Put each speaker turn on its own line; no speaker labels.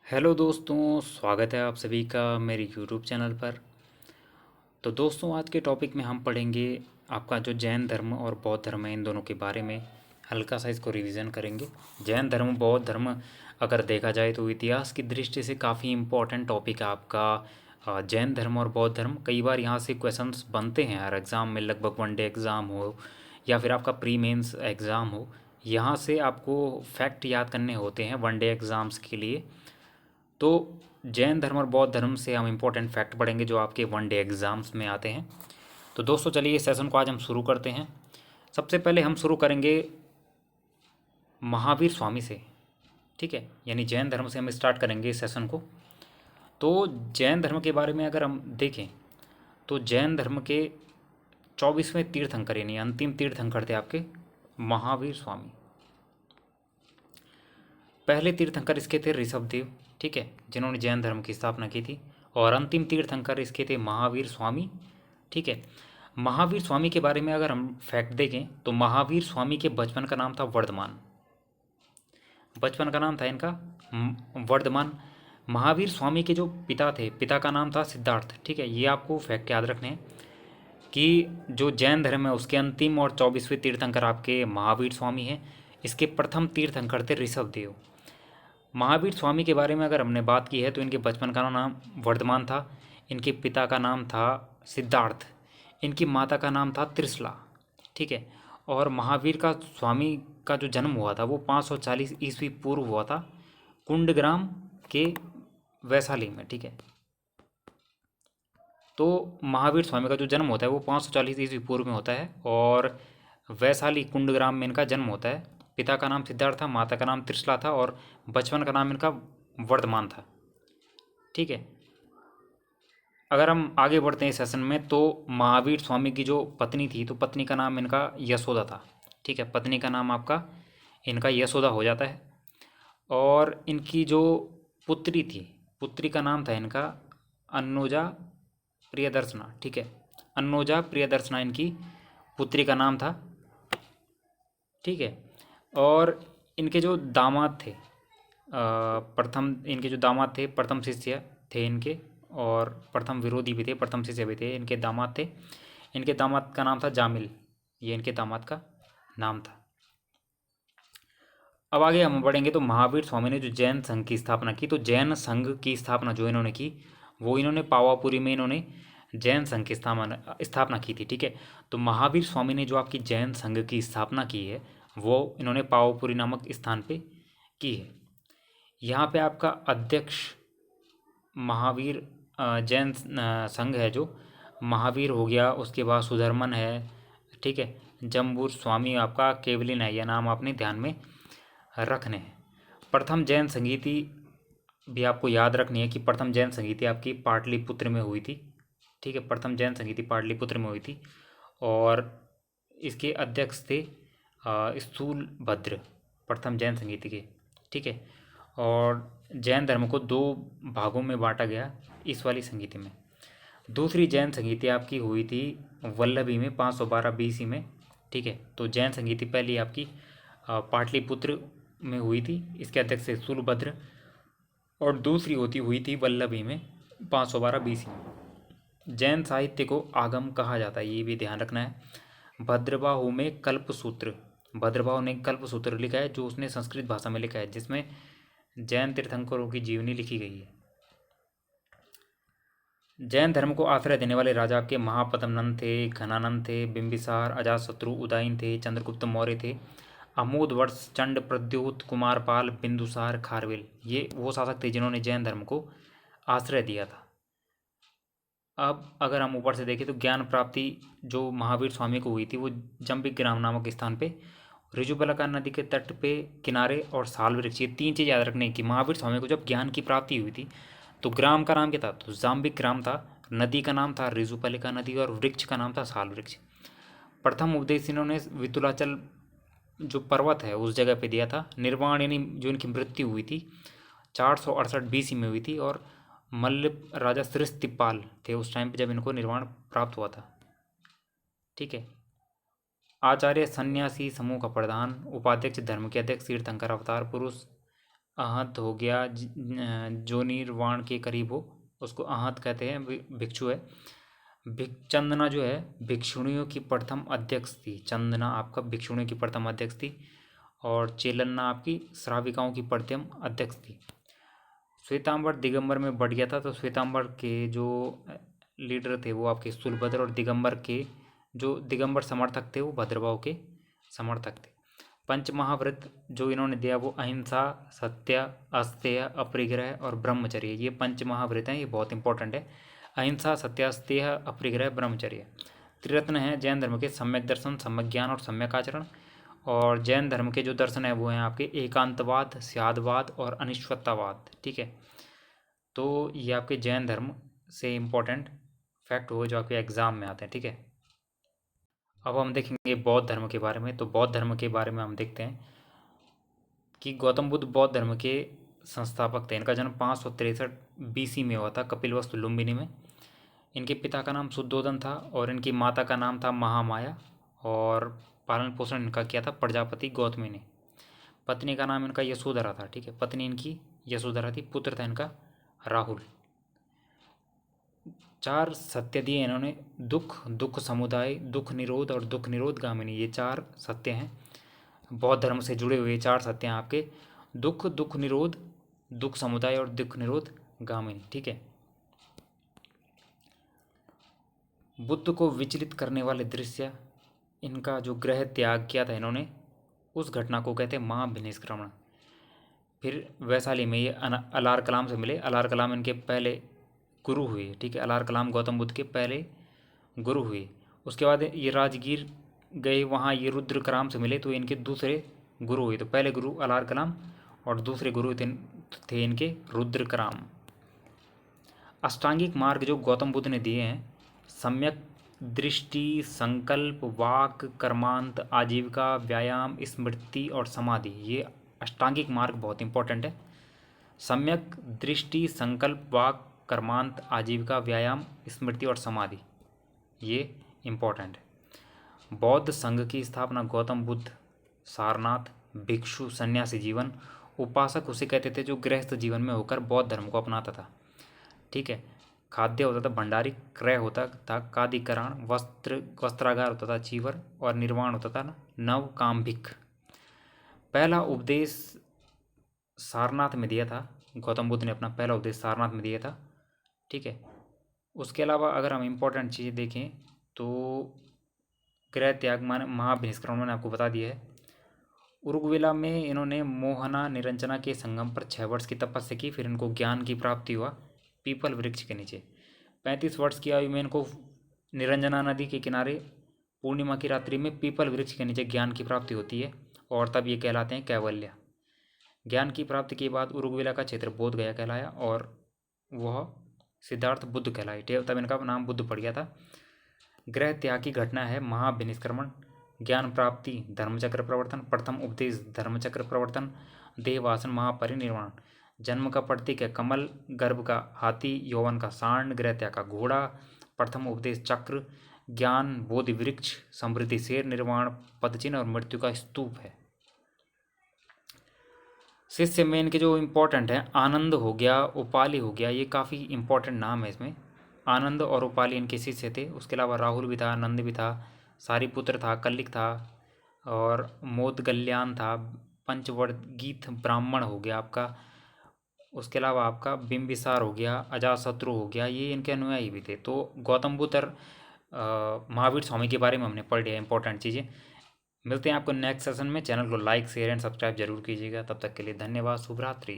Hello दोस्तों, स्वागत है आप सभी का मेरे यूट्यूब चैनल पर। तो दोस्तों, आज के टॉपिक में हम पढ़ेंगे आपका जो जैन धर्म और बौद्ध धर्म है, इन दोनों के बारे में हल्का सा इसको रिवीजन करेंगे। जैन धर्म बौद्ध धर्म अगर देखा जाए तो इतिहास की दृष्टि से काफ़ी इम्पोर्टेंट टॉपिक है आपका। जैन धर्म और बौद्ध धर्म कई बार यहाँ से क्वेश्चंस बनते हैं हर एग्ज़ाम में, लगभग वनडे एग्ज़ाम हो या फिर आपका प्री मेंस एग्ज़ाम हो। यहाँ से आपको फैक्ट याद करने होते हैं वनडे एग्ज़ाम्स के लिए। तो जैन धर्म और बौद्ध धर्म से हम इम्पोर्टेंट फैक्ट पढ़ेंगे जो आपके वनडे एग्ज़ाम्स में आते हैं। तो दोस्तों, चलिए इस सेशन को आज हम शुरू करते हैं। सबसे पहले हम शुरू करेंगे महावीर स्वामी से, ठीक है, यानी जैन धर्म से हम स्टार्ट करेंगे इस सेशन को। तो जैन धर्म के बारे में अगर हम देखें तो जैन धर्म के 24वें तीर्थंकर यानी अंतिम तीर्थंकर थे आपके महावीर स्वामी। पहले तीर्थंकर इसके थे ऋषभदेव, ठीक है, जिन्होंने जैन धर्म की स्थापना की थी। और अंतिम तीर्थंकर इसके थे महावीर स्वामी, ठीक है। महावीर स्वामी के बारे में अगर हम फैक्ट देखें तो महावीर स्वामी के बचपन का नाम था वर्धमान। बचपन का नाम था इनका वर्धमान। महावीर स्वामी के जो पिता थे, पिता का नाम था सिद्धार्थ, ठीक है। ये आपको फैक्ट याद रखने हैं कि जो जैन धर्म है उसके अंतिम और 24वें तीर्थंकर आपके महावीर स्वामी हैं। इसके प्रथम तीर्थंकर थे ऋषभदेव। महावीर स्वामी के बारे में अगर हमने बात की है तो इनके बचपन का नाम वर्धमान था, इनके पिता का नाम था सिद्धार्थ, इनकी माता का नाम था त्रिशला, ठीक है। और महावीर का स्वामी का जो जन्म हुआ था वो 540 ईस्वी पूर्व हुआ था कुंडग्राम के वैशाली में, ठीक है। तो महावीर स्वामी का जो जन्म होता है वो 540 ईस्वी पूर्व में होता है और वैशाली कुंडग्राम में इनका जन्म होता है। पिता का नाम सिद्धार्थ था, माता का नाम त्रिशला था और बचपन का नाम इनका वर्धमान था, ठीक है। अगर हम आगे बढ़ते हैं इस सेशन में तो महावीर स्वामी की जो पत्नी थी तो पत्नी का नाम इनका यशोदा था, ठीक है। पत्नी का नाम आपका इनका यशोदा हो जाता है। और इनकी जो पुत्री थी, पुत्री का नाम था इनका अन्नोजा प्रियदर्शना, ठीक है। अन्नोजा प्रियदर्शना इनकी पुत्री का नाम था, ठीक है। और इनके जो दामाद थे, प्रथम इनके जो दामाद थे, प्रथम शिष्य थे इनके, और प्रथम विरोधी भी थे, प्रथम शिष्य भी थे, इनके दामाद थे। इनके दामाद का नाम था जामिल, ये इनके दामाद का नाम था। अब आगे हम बढ़ेंगे तो महावीर स्वामी ने जो जैन संघ की स्थापना की, तो जैन संघ की स्थापना जो इन्होंने की वो इन्होंने पावापुरी में इन्होंने जैन संघ की स्थापना की थी, ठीक है। तो महावीर स्वामी ने जो आपकी जैन संघ की स्थापना की है वो इन्होंने पावापुरी नामक स्थान पे की है। यहाँ पे आपका अध्यक्ष महावीर जैन संघ है जो महावीर हो गया, उसके बाद सुधर्मन है, ठीक है। जम्बूर स्वामी आपका केवलिन है, यह नाम आपने ध्यान में रखने हैं। प्रथम जैन संगीति भी आपको याद रखनी है कि प्रथम जैन संगीति आपकी पाटलिपुत्र में हुई थी, ठीक है। प्रथम जैन संगीति पाटलिपुत्र में हुई थी और इसके अध्यक्ष थे स्थूल भद्र, प्रथम जैन संगीति के, ठीक है। और जैन धर्म को दो भागों में बांटा गया इस वाली संगीति में। दूसरी जैन संगीति आपकी हुई थी वल्लभी में 512 बीसी में, ठीक है। तो जैन संगीति पहली आपकी पाटलिपुत्र में हुई थी, इसके अध्यक्ष थे स्थूलभद्र, और दूसरी हुई थी वल्लभी में 512 बीसी में। जैन साहित्य को आगम कहा जाता है, ये भी ध्यान रखना है। भद्रबाहु में कल्पसूत्र, भद्रबाहु ने कल्पसूत्र लिखा है जो उसने संस्कृत भाषा में लिखा है, जिसमें जैन तीर्थंकरों की जीवनी लिखी गई है। जैन धर्म को आश्रय देने वाले राजा आपके महापद्मनंद थे, घनानंद थे, बिंबिसार, अजातशत्रु, उदयन थे, चंद्रगुप्त मौर्य थे, अमोदवर्ष, चंड, प्रद्योत, कुमारपाल, बिंदुसार, खारवेल, ये वो शासक थे जिन्होंने जैन धर्म को आश्रय दिया था। अब अगर हम ऊपर से देखें तो ज्ञान प्राप्ति जो महावीर स्वामी को हुई थी वो जम्बिक ग्राम नामक स्थान पे ऋजुबलका नदी के तट पे किनारे और साल वृक्ष, ये तीन चीज़ याद रखने की। महावीर स्वामी को जब ज्ञान की प्राप्ति हुई थी तो ग्राम का नाम क्या था, तो जाम्बिक ग्राम था, नदी का नाम था ऋजुपलिका नदी और वृक्ष का नाम था साल वृक्ष। प्रथम उपदेश इन्होंने वितुलाचल जो पर्वत है उस जगह पे दिया था। निर्वाण यानी जो इनकी मृत्यु हुई थी 468 बीसी में हुई थी और मल्ल राजा श्रीस्तिपाल थे उस टाइम पे जब इनको निर्वाण प्राप्त हुआ था, ठीक है। आचार्य सन्यासी समूह का प्रधान, उपाध्यक्ष धर्म के अध्यक्ष, तीर्थंकर अवतार पुरुष, आहत हो गया, जो निर्वाण के करीब हो, उसको आहत कहते हैं, भिक्षु है। चंदना जो है भिक्षुणियों की प्रथम अध्यक्ष थी। चंदना आपका भिक्षुणियों की प्रथम अध्यक्ष थी। और चेलन्ना आपकी श्राविकाओं की प्रथम अध्यक्ष थी। श्वेतांबर दिगंबर में बढ़ गया था, तो श्वेतांबर के जो लीडर थे वो आपके स्थूलभद्र, और दिगंबर के जो दिगंबर समर्थक थे वो भद्रभाव के समर्थक थे। पंच महाव्रत जो इन्होंने दिया वो अहिंसा, सत्य, अस्तेय, अपरिग्रह और ब्रह्मचर्य, ये पंच महाव्रत हैं, ये बहुत इंपॉर्टेंट है। अहिंसा, सत्य, अस्तेय, अपरिग्रह, ब्रह्मचर्य। त्रिरत्न है जैन धर्म के सम्यक दर्शन, सम्यक ज्ञान और सम्यक आचरण। और जैन धर्म के जो दर्शन है वो हैं आपके एकांतवाद, स्यादवाद और अनिश्वरतावाद। ठीक है, तो ये आपके जैन धर्म से इम्पोर्टेंट फैक्ट हो जो आपके एग्जाम में आते हैं। ठीक है, अब हम देखेंगे बौद्ध धर्म के बारे में। तो बौद्ध धर्म के बारे में हम देखते हैं कि गौतम बुद्ध बौद्ध धर्म के संस्थापक थे। इनका जन्म 563 BC में हुआ था, कपिलवस्तु लुम्बिनी में। इनके पिता का नाम शुद्धोदन था और इनकी माता का नाम था महामाया, और पालन पोषण इनका किया था प्रजापति गौतमी ने। पत्नी का नाम इनका यशोधरा था। ठीक है, पत्नी इनकी यशोधरा थी, पुत्र था इनका राहुल। 4 सत्य दिए इन्होंने, दुख, दुख समुदाय, दुख निरोध और दुख निरोध गामिनी, ये 4 सत्य हैं। बौद्ध धर्म से जुड़े हुए 4 सत्य हैं आपके, दुख, दुख निरोध, दुख समुदाय और दुख निरोध गामिनी। ठीक है, बुद्ध को विचलित करने वाले दृश्य, इनका जो ग्रह त्याग किया था इन्होंने, उस घटना को कहते हैं महाभिनिष्क्रमण। फिर वैशाली में ये अलार कलाम से मिले। अलार कलाम इनके पहले गुरु हुए। ठीक है, अलार कलाम गौतम बुद्ध के पहले गुरु हुए। उसके बाद ये राजगीर गए, वहाँ ये रुद्र कलाम से मिले, तो इनके दूसरे गुरु हुए। तो पहले गुरु अलार कलाम और दूसरे गुरु थे इनके रुद्र कलाम। अष्टांगिक मार्ग जो गौतम बुद्ध ने दिए हैं, सम्यक दृष्टि, संकल्प, वाक, कर्मांत, आजीविका, व्यायाम, स्मृति और समाधि, ये अष्टांगिक मार्ग बहुत इंपॉर्टेंट है। सम्यक दृष्टि, संकल्प, वाक, कर्मांत, आजीविका, व्यायाम, स्मृति और समाधि, ये इम्पोर्टेंट है। बौद्ध संघ की स्थापना गौतम बुद्ध, सारनाथ, भिक्षु, सन्यासी जीवन, उपासक उसे कहते थे जो गृहस्थ जीवन में होकर बौद्ध धर्म को अपनाता था। ठीक है, खाद्य होता था भंडारी, क्रय होता था कादिकरण, वस्त्रागार होता था चीवर, और निर्वाण होता था नव काम्भिक। पहला उपदेश सारनाथ में दिया था, गौतम बुद्ध ने अपना पहला उपदेश सारनाथ में दिया था। ठीक है, उसके अलावा अगर हम इम्पोर्टेंट चीज़ें देखें तो गृह त्याग महाभिनिष्क्रमण मैंने आपको बता दिया है। उरुग्वेला में इन्होंने मोहना निरंजना के संगम पर 6 वर्ष की तपस्या की, फिर इनको ज्ञान की प्राप्ति हुआ पीपल वृक्ष के नीचे। 35 वर्ष की आयु में इनको निरंजना नदी के किनारे पूर्णिमा की रात्रि में पीपल वृक्ष के नीचे ज्ञान की प्राप्ति होती है, और तब ये कहलाते हैं कैवल्य। ज्ञान की प्राप्ति के बाद उरुग्वेला का क्षेत्र बोध गया कहलाया, और वह सिद्धार्थ बुद्ध कहलाए, तब इनका नाम बुद्ध पड़ गया था। ग्रह त्याग की घटना है महाभिनिष्क्रमण, ज्ञान प्राप्ति, धर्मचक्र प्रवर्तन, प्रथम उपदेश धर्मचक्र प्रवर्तन, देहवासन, महापरिनिर्वाण। जन्म का प्रतीक है कमल, गर्भ का हाथी, यौवन का सांड, ग्रह त्याग का घोड़ा, प्रथम उपदेश चक्र, ज्ञान बोधि वृक्ष, समृद्धि शेर, निर्वाण पदचिन्ह और मृत्यु का स्तूप है। शिष्य में इनके जो इम्पोर्टेंट है, आनंद हो गया, उपाली हो गया, ये काफ़ी इम्पोर्टेंट नाम है इसमें। आनंद और उपाली इनके शिष्य थे। उसके अलावा राहुल भी था, नंद भी था, सारीपुत्र था, कल्लिक था, और मोदगल्यान था, पंचवर्गीत ब्राह्मण हो गया आपका। उसके अलावा आपका बिंबिसार हो गया, अजातशत्रु हो गया, ये इनके अनुयायी भी थे। तो गौतम बुद्ध और महावीर स्वामी के बारे में हमने पढ़ लिया इंपॉर्टेंट चीज़ें। मिलते हैं आपको नेक्स्ट सेशन में। चैनल को लाइक, शेयर एंड सब्सक्राइब जरूर कीजिएगा। तब तक के लिए धन्यवाद, शुभ रात्रि।